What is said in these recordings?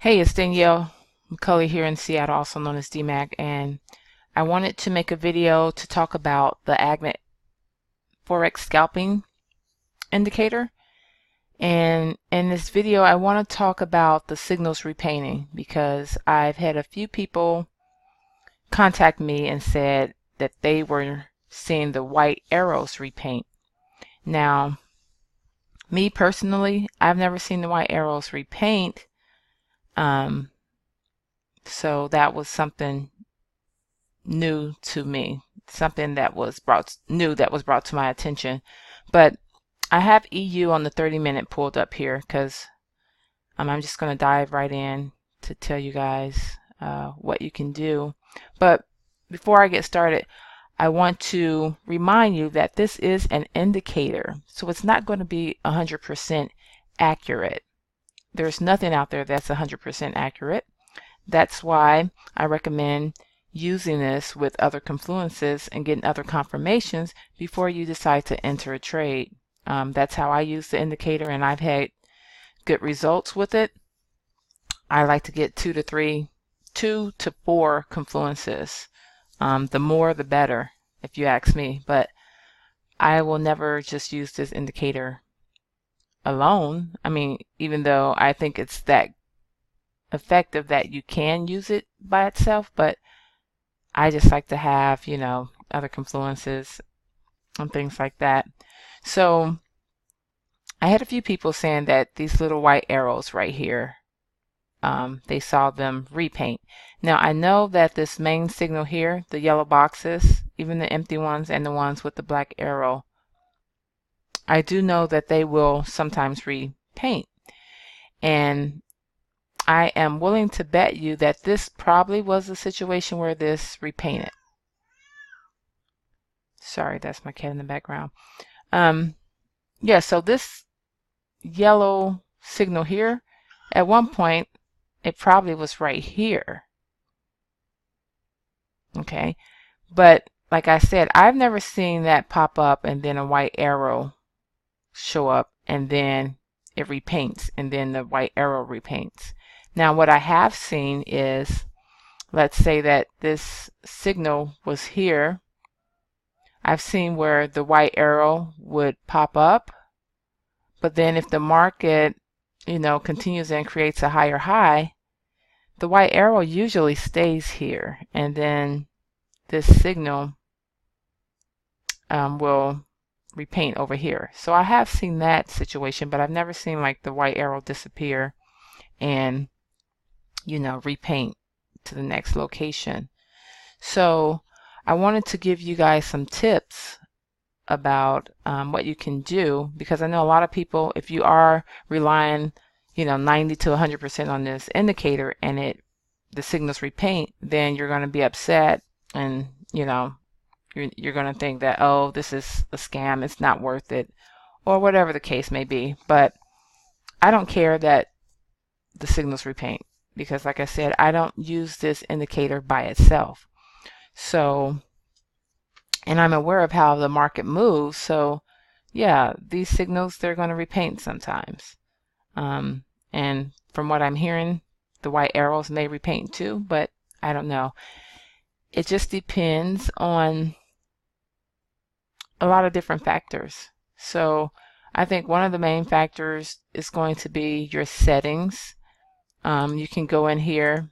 Hey, it's Danielle McCulley here in Seattle, also known as DMAC, and I wanted to make a video to talk about the Agimat Forex Scalping Indicator. And in this video, I want to talk about the signals repainting because I've had a few people contact me and said that they were seeing the white arrows repaint. Now, me personally, I've never seen the white arrows repaint, so that was something new to me, something that was brought to my attention. But I have EU on the 30-minute pulled up here because I'm just going to dive right in to tell you guys what you can do. But before I get started, I want to remind you that this is an indicator, so it's not going to be 100% accurate. There's nothing out there that's 100% accurate. That's why I recommend using this with other confluences and getting other confirmations before you decide to enter a trade. That's how I use the indicator, and I've had good results with it. I like to get 2 to 4 confluences. The more the better, if you ask me, but I will never just use this indicator alone. I mean, even though I think it's that effective that you can use it by itself, but I just like to have, other confluences and things like that. So I had a few people saying that these little white arrows right here, they saw them repaint. Now I know that this main signal here, the yellow boxes, even the empty ones and the ones with the black arrow, I do know that they will sometimes repaint. And I am willing to bet you that this probably was a situation where this repainted. Sorry, that's my cat in the background. Yeah, so this yellow signal here, at one point, it probably was right here. Okay, but like I said, I've never seen that pop up and then a white arrow show up and then it repaints and then the white arrow repaints. Now, what I have seen is, let's say that this signal was here. I've seen where the white arrow would pop up, but then if the market, continues and creates a higher high, the white arrow usually stays here, and then this signal will repaint over here. So I have seen that situation, but I've never seen like the white arrow disappear and, repaint to the next location. So I wanted to give you guys some tips about what you can do, because I know a lot of people, if you are relying 90 to 100% on this indicator and the signals repaint, then you're going to be upset, and you're going to think that, oh, this is a scam, it's not worth it, or whatever the case may be. But I don't care that the signals repaint, because like I said, I don't use this indicator by itself. So, and I'm aware of how the market moves, so yeah, these signals, they're going to repaint sometimes. And from what I'm hearing, the white arrows may repaint too, but I don't know. It just depends on a lot of different factors. So I think one of the main factors is going to be your settings. You can go in here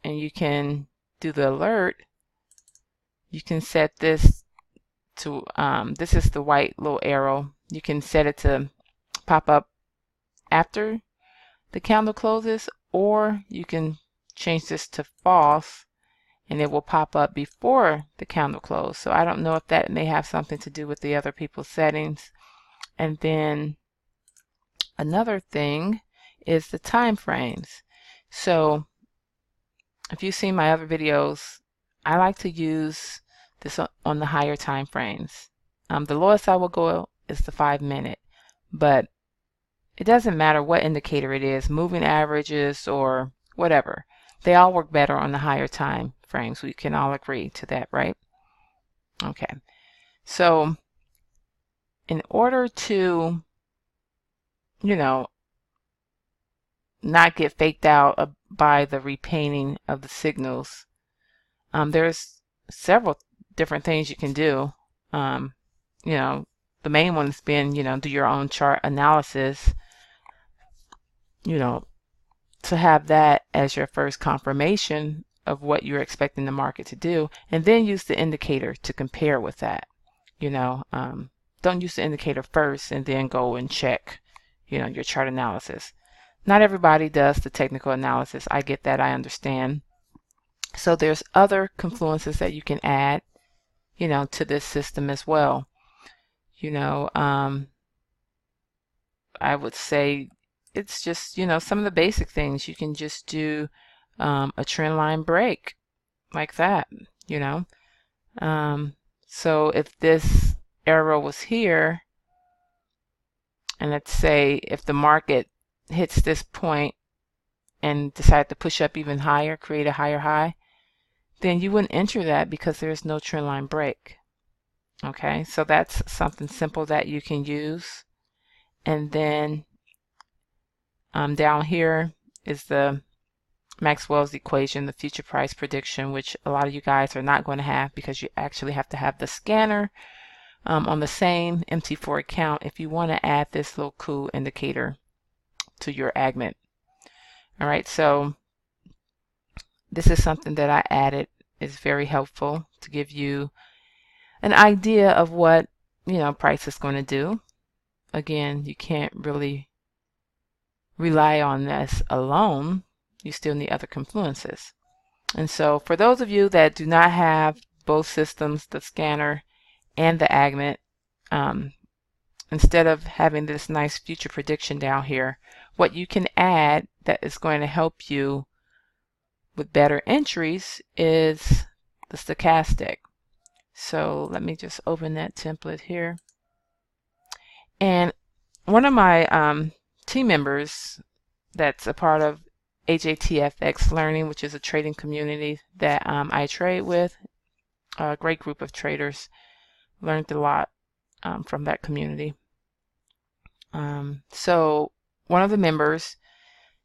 and you can do the alert. You can set this to, this is the white little arrow. You can set it to pop up after the candle closes, or you can change this to false and it will pop up before the candle close. So I don't know if that may have something to do with the other people's settings. And then another thing is the time frames. So if you've seen my other videos, I like to use this on the higher time frames. The lowest I will go is the 5-minute, but it doesn't matter what indicator it is, moving averages or whatever. They all work better on the higher time frames. We can all agree to that, right? Okay. So in order to, not get faked out by the repainting of the signals. There's several different things you can do. You know, the main one's been, do your own chart analysis, to have that as your first confirmation of what you're expecting the market to do, and then use the indicator to compare with that. Don't use the indicator first and then go and check, your chart analysis. Not everybody does the technical analysis. I get that. I understand. So there's other confluences that you can add, to this system as well. I would say it's just, some of the basic things. You can just do a trend line break like that, So if this arrow was here, and let's say if the market hits this point and decide to push up even higher, create a higher high, then you wouldn't enter that because there's no trend line break. Okay, so that's something simple that you can use. And then down here is the Maxwell's equation, the future price prediction, which a lot of you guys are not going to have because you actually have to have the scanner on the same MT4 account if you want to add this little cool indicator to your Agimat. All right, so this is something that I added. It's very helpful to give you an idea of what price is going to do. Again, you can't really rely on this alone. You still need other confluences. And so for those of you that do not have both systems, the scanner and the Agimat, instead of having this nice future prediction down here, what you can add that is going to help you with better entries is the stochastic. So let me just open that template here. And one of my team members that's a part of AJTFX Learning, which is a trading community that I trade with, a great group of traders, learned a lot from that community. So one of the members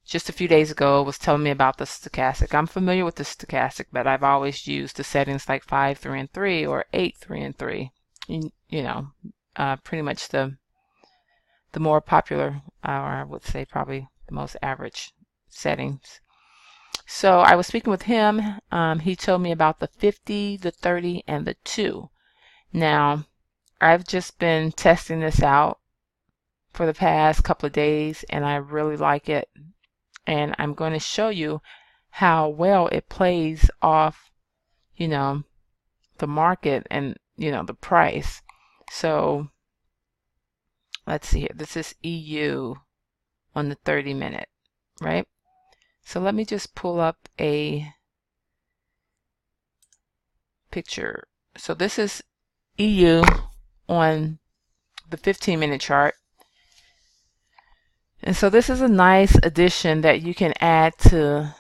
just a few days ago was telling me about the stochastic. I'm familiar with the stochastic, but I've always used the settings like 5, 3, and 3 or 8, 3, and 3. Pretty much the more popular, or I would say probably the most average settings. So I was speaking with him. He told me about the 50, the 30, and the 2. Now, I've just been testing this out for the past couple of days, and I really like it. And I'm going to show you how well it plays off, the market and, the price. So let's see here. This is EU on the 30-minute, right? So let me just pull up a picture. So this is EU on the 15-minute chart. And so this is a nice addition that you can add to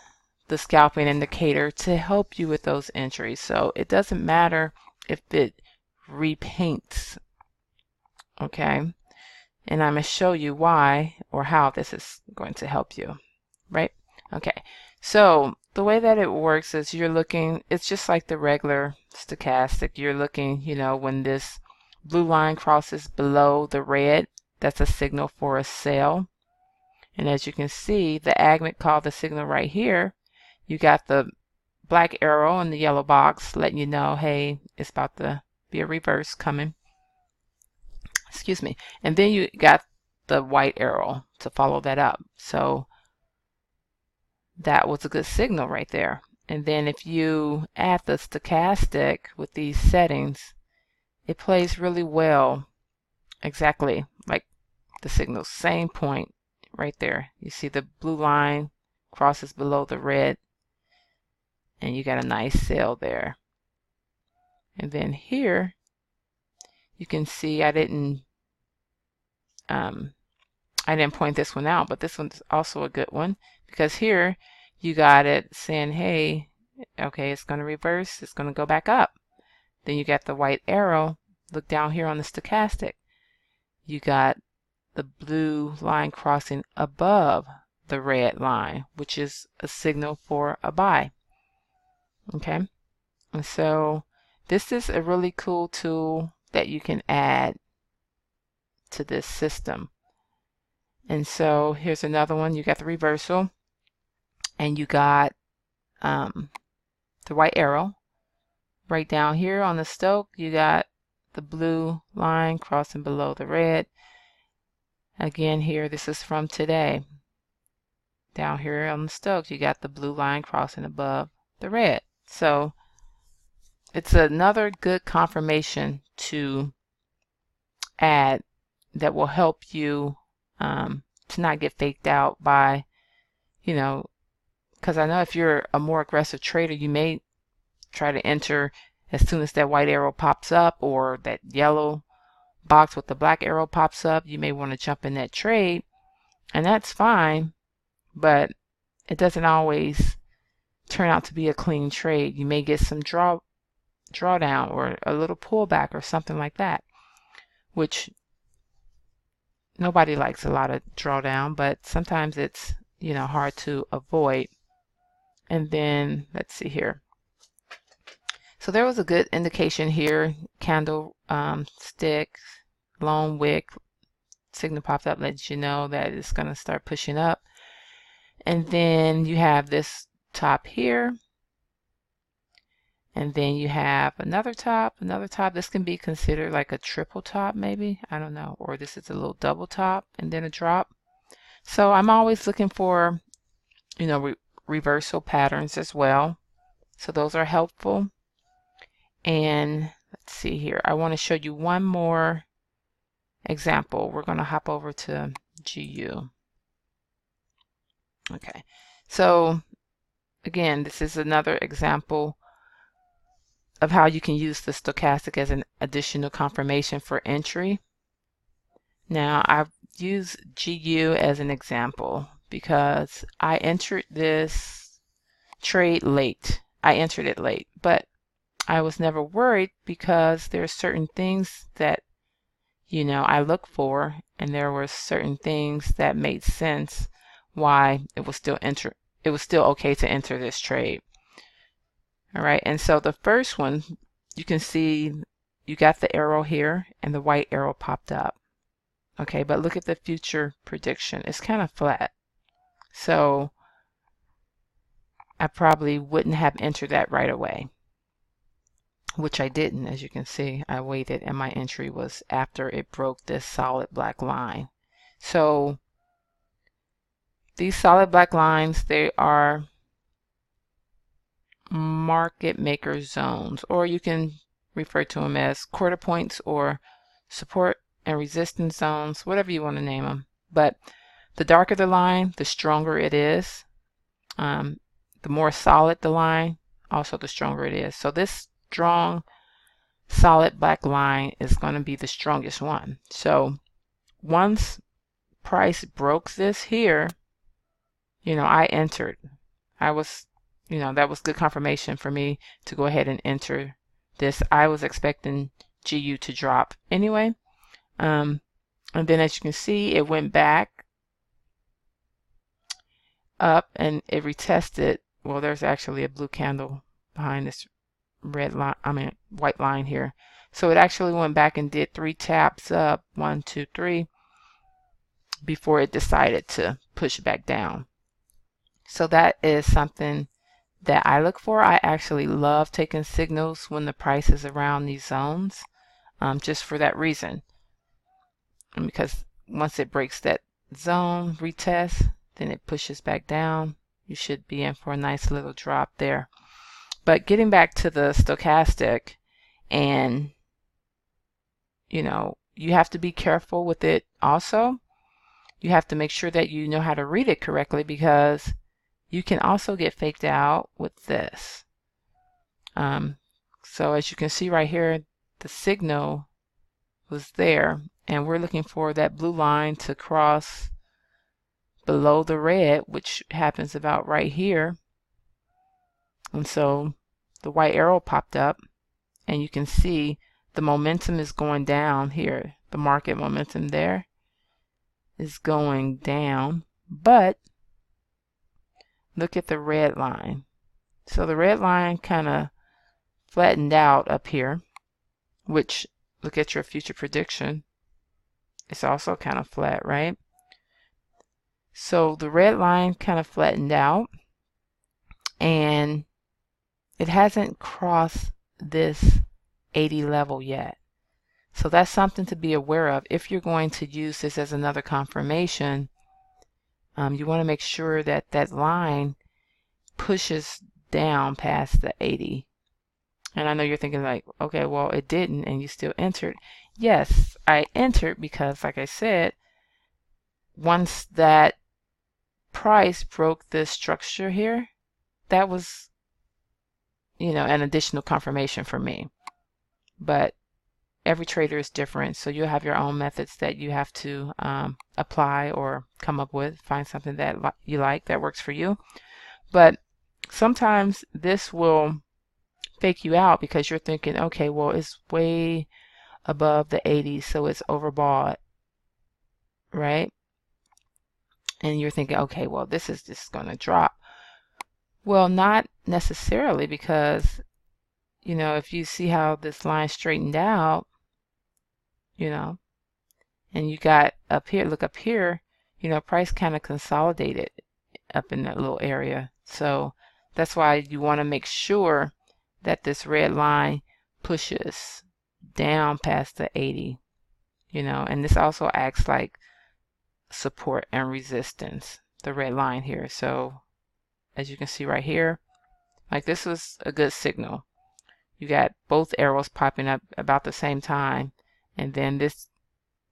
the scalping indicator to help you with those entries. So it doesn't matter if it repaints, okay? And I'm going to show you why or how this is going to help you, right? Okay, so the way that it works is you're looking, it's just like the regular stochastic. You're looking, when this blue line crosses below the red, that's a signal for a sell. And as you can see, the Agimat called the signal right here. You got the black arrow and the yellow box letting you know, hey, it's about to be a reverse coming. Excuse me. And then you got the white arrow to follow that up. So that was a good signal right there. And then if you add the stochastic with these settings, it plays really well, exactly like the signal. Same point right there. You see the blue line crosses below the red, and you got a nice sell there. And then here you can see I didn't point this one out, but this one's also a good one, because here you got it saying, hey, okay, it's going to reverse, it's going to go back up. Then you got the white arrow. Look down here on the stochastic. You got the blue line crossing above the red line, which is a signal for a buy. Okay, and so this is a really cool tool that you can add to this system. And so here's another one. You got the reversal, and you got the white arrow. Right down here on the stoke, you got the blue line crossing below the red. Again, here, this is from today. Down here on the stoke, you got the blue line crossing above the red. So it's another good confirmation to add that will help you to not get faked out by, you know, because I know if you're a more aggressive trader, you may try to enter as soon as that white arrow pops up, or that yellow box with the black arrow pops up. You may want to jump in that trade, and that's fine, but it doesn't always turn out to be a clean trade. You may get some drawdown or a little pullback or something like that, which nobody likes a lot of drawdown, but sometimes it's, you know, hard to avoid. And then let's see here. So there was a good indication here. Candle stick, long wick, signal popped up, lets you know that it's going to start pushing up. And then you have this top here. And then you have another top, another top. This can be considered like a triple top maybe. I don't know. Or this is a little double top and then a drop. So I'm always looking for, you know, reversal patterns as well. So those are helpful. And let's see here. I want to show you one more example. We're going to hop over to GU. Okay. So again, this is another example of how you can use the stochastic as an additional confirmation for entry. Now I've used GU as an example because I entered this trade late. I entered it late, but I was never worried because there are certain things that, you know, I look for, and there were certain things that made sense why it was still okay to enter this trade. All right, and so the first one, you can see you got the arrow here and the white arrow popped up. Okay, but look at the future prediction. It's kind of flat. So I probably wouldn't have entered that right away, which I didn't. As you can see, I waited, and my entry was after it broke this solid black line. So these solid black lines, they are market maker zones, or you can refer to them as quarter points or support and resistance zones, whatever you want to name them. But the darker the line, the stronger it is. The more solid the line, also the stronger it is. So this strong solid black line is going to be the strongest one. So once price broke this here, you know, I entered. I was, you know, that was good confirmation for me to go ahead and enter this. I was expecting GU to drop anyway. And then as you can see, it went back up and it retested. Well, there's actually a blue candle behind this red line, white line here. So it actually went back and did 3 taps up, 1, 2, 3, before it decided to push back down. So that is something that I look for. I actually love taking signals when the price is around these zones, just for that reason. And because once it breaks that zone retest, then it pushes back down. You should be in for a nice little drop there. But getting back to the stochastic, and you know, you have to be careful with it also. You have to make sure that you know how to read it correctly, because you can also get faked out with this. So as you can see right here, the signal was there, and we're looking for that blue line to cross below the red, which happens about right here. And so the white arrow popped up, and you can see the momentum is going down here. The market momentum there is going down, but look at the red line. So the red line kind of flattened out up here, which, look at your future prediction. It's also kind of flat, right? So the red line kind of flattened out, and it hasn't crossed this 80 level yet. So that's something to be aware of. If you're going to use this as another confirmation, you want to make sure that that line pushes down past the 80. And I know you're thinking like, okay, well, it didn't, and you still entered. Yes, I entered because, like I said, once that price broke this structure here, that was, an additional confirmation for me. But every trader is different, so you'll have your own methods that you have to apply or come up with. Find something that you like, that works for you. But sometimes this will fake you out because you're thinking, okay, well, it's way above the 80, so it's overbought, right? And you're thinking, okay, well, this is just going to drop. Well, not necessarily, because if you see how this line straightened out, and you got up here, look up here, price kind of consolidated up in that little area. So that's why you want to make sure that this red line pushes down past the 80, and this also acts like support and resistance, the red line here. So as you can see right here, like, this was a good signal. You got both arrows popping up about the same time, and then this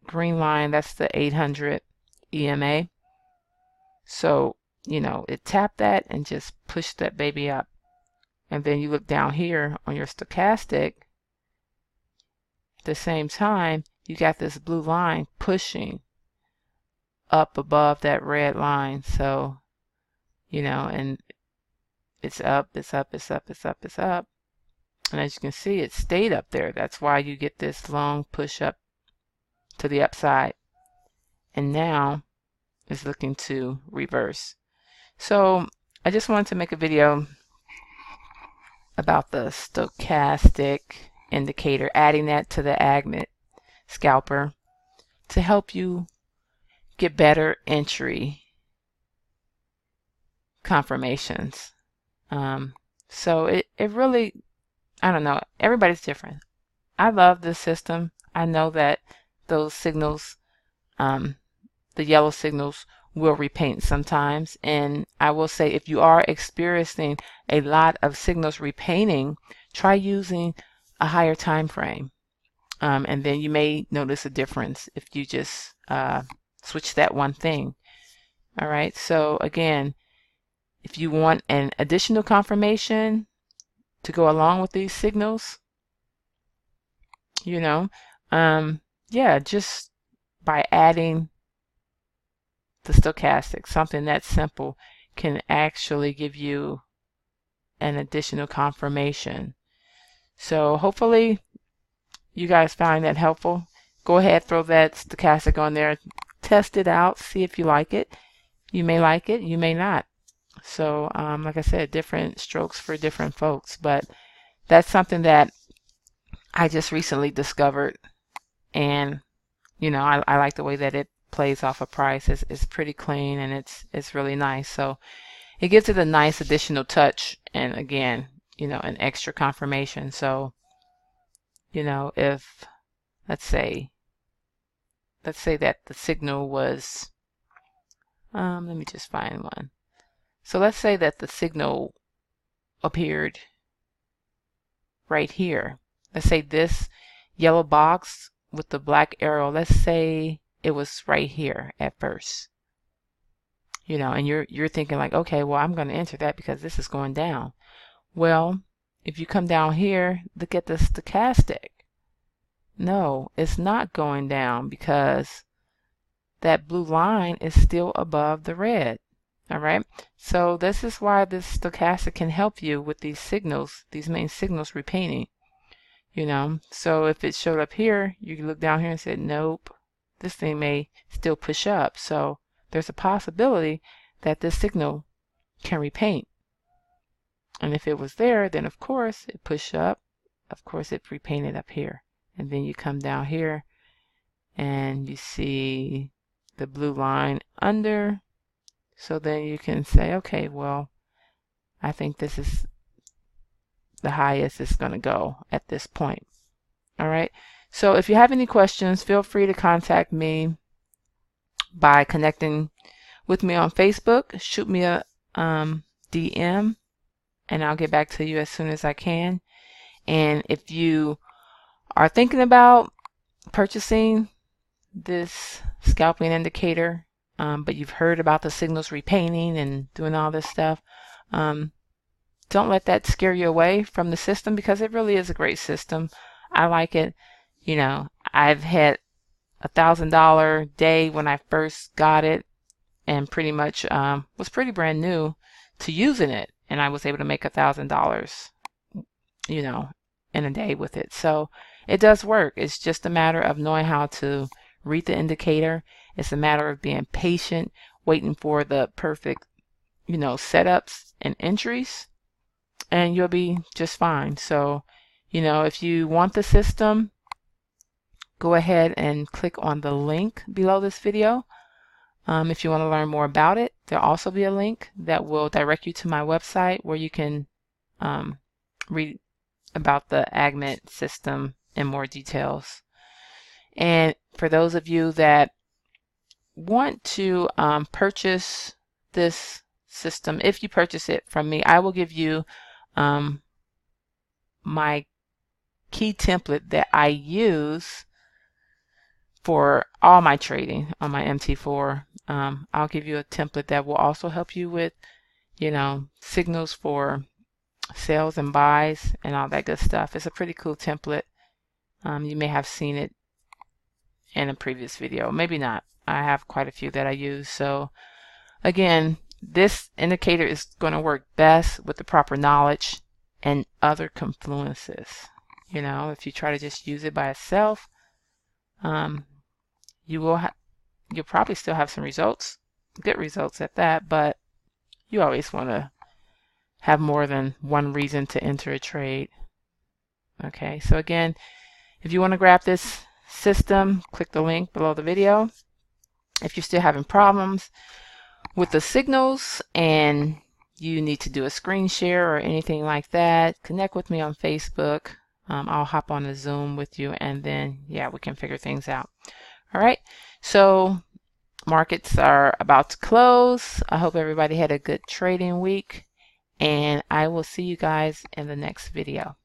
green line, that's the 800 EMA. So it tapped that and just pushed that baby up. And then you look down here on your stochastic, at the same time you got this blue line pushing up above that red line. So and it's up, it's up, it's up, it's up, it's up. And as you can see, it stayed up there. That's why you get this long push up to the upside. And now it's looking to reverse. So I just wanted to make a video about the stochastic indicator, adding that to the Agimat scalper to help you get better entry confirmations. So it really, I don't know, everybody's different. I love this system. I know that those signals, the yellow signals, will repaint sometimes. And I will say, if you are experiencing a lot of signals repainting, try using a higher time frame. And then you may notice a difference if you just switch that one thing. All right. So again, if you want an additional confirmation to go along with these signals, yeah, just by adding the stochastic, something that simple can actually give you an additional confirmation. So hopefully you guys find that helpful. Go ahead, throw that stochastic on there, test it out, see if you like it. You may like it, you may not. So like I said, different strokes for different folks, but that's something that I just recently discovered, and I like the way that it plays off a price. It's pretty clean, and it's really nice. So it gives it a nice additional touch, and again, an extra confirmation. So if let's say that the signal was, let me just find one. So let's say that the signal appeared right here. Let's say this yellow box with the black arrow, let's say it was right here at first. And you're thinking like, okay, well, I'm going to enter that because this is going down. Well, if you come down here, look at the stochastic. No, it's not going down because that blue line is still above the red. All right. So this is why this stochastic can help you with these signals, these main signals repainting. So if it showed up here, you can look down here and say, nope, this thing may still push up. So there's a possibility that this signal can repaint. And if it was there, then of course it pushed up. Of course it repainted up here. And then you come down here and you see the blue line under. So then you can say, okay, well, I think this is the highest it's going to go at this point. All right. So if you have any questions, feel free to contact me by connecting with me on Facebook. Shoot me a DM and I'll get back to you as soon as I can. And if you are thinking about purchasing this scalping indicator, but you've heard about the signals repainting and doing all this stuff, don't let that scare you away from the system, because it really is a great system. I like it. You know, I've had $1,000 day when I first got it, and pretty much was pretty brand new to using it, and I was able to make $1,000, you know, in a day with it. So it does work. It's just a matter of knowing how to read the indicator. It's a matter of being patient, waiting for the perfect, you know, setups and entries, and you'll be just fine. So, you know, if you want the system, go ahead and click on the link below this video. If you want to learn more about it, there'll also be a link that will direct you to my website where you can read about the Agimat system in more details. And for those of you that want to purchase this system, if you purchase it from me, I will give you my key template that I use for all my trading on my MT4. I'll give you a template that will also help you with, you know, signals for sales and buys and all that good stuff. It's a pretty cool template. You may have seen it in a previous video, maybe not. I have quite a few that I use. So again, this indicator is going to work best with the proper knowledge and other confluences. You know, if you try to just use it by itself, you'll probably still have some results, good results at that, but you always want to have more than one reason to enter a trade. Okay, so again, if you want to grab this system, click the link below the video. If you're still having problems with the signals and you need to do a screen share or anything like that, connect with me on Facebook. I'll hop on a Zoom with you, and then yeah, we can figure things out. All right, so markets are about to close. I hope everybody had a good trading week, and I will see you guys in the next video.